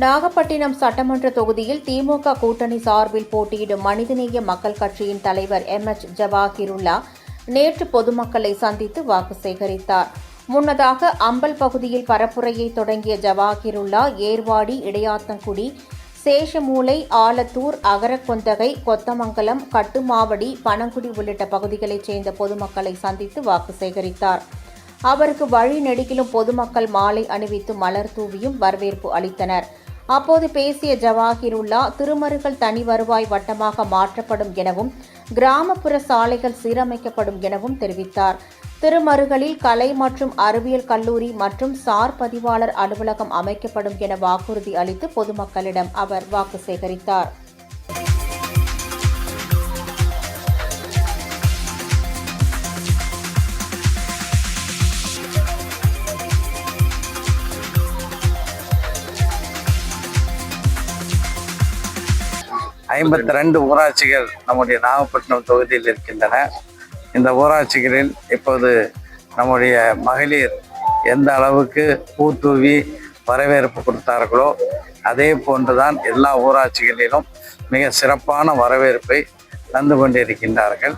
நாகப்பட்டினம் சட்டமன்ற தொகுதியில் திமுக கூட்டணி சார்பில் போட்டியிடும் மனிதநேய மக்கள் கட்சியின் தலைவர் எச் ஜவாஹிருல்லா நேற்று பொதுமக்களை சந்தித்து வாக்கு சேகரித்தார். முன்னதாக அம்பல் பகுதியில் பரப்புரையை தொடங்கிய ஜவாஹிருல்லா ஏர்வாடி, இடையாத்தங்குடி, சேஷமூலை, ஆலத்தூர், அகரகொந்தகை, கொத்தமங்கலம், கட்டுமாவடி, பனங்குடி உள்ளிட்ட பகுதிகளைச் சேர்ந்த பொதுமக்களை சந்தித்து வாக்கு சேகரித்தார். அவருக்கு வழி நெடுகிலும் பொதுமக்கள் மாலை அணிவித்து மலர் தூவியும் வரவேற்பு அளித்தனர். அப்போது பேசிய ஜவாஹிருல்லா, திருமருகல் தனி வருவாய் வட்டமாக மாற்றப்படும் எனவும் கிராமப்புற சாலைகள் சீரமைக்கப்படும் எனவும் தெரிவித்தார். திருமருகலில் கலை மற்றும் அறிவியல் கல்லூரி மற்றும் சார் பதிவாளர் அலுவலகம் அமைக்கப்படும் என வாக்குறுதி அளித்து பொதுமக்களிடம் அவர் வாக்கு சேகரித்தார். ஐம்பத்தி 52 ஊராட்சிகள் நம்முடைய நாகப்பட்டினம் தொகுதியில் இருக்கின்றன. இந்த ஊராட்சிகளில் இப்போது நம்முடைய மகளிர் எந்த அளவுக்கு பூத்தூவி வரவேற்பு கொடுத்தார்களோ அதே போன்றுதான் எல்லா ஊராட்சிகளிலும் மிக சிறப்பான வரவேற்பை தந்து கொண்டிருக்கின்றார்கள்.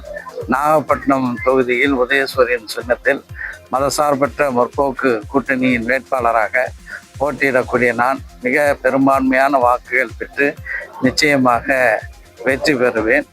நாகப்பட்டினம் தொகுதியில் உதயசூரியன் சின்னத்தில் மதசார்பற்ற முற்போக்கு கூட்டணியின் வேட்பாளராக போட்டியிடக்கூடிய நான் மிக பெரும்பான்மையான வாக்குகள் பெற்று நிச்சயமாக வெற்றி பெறுவேன்.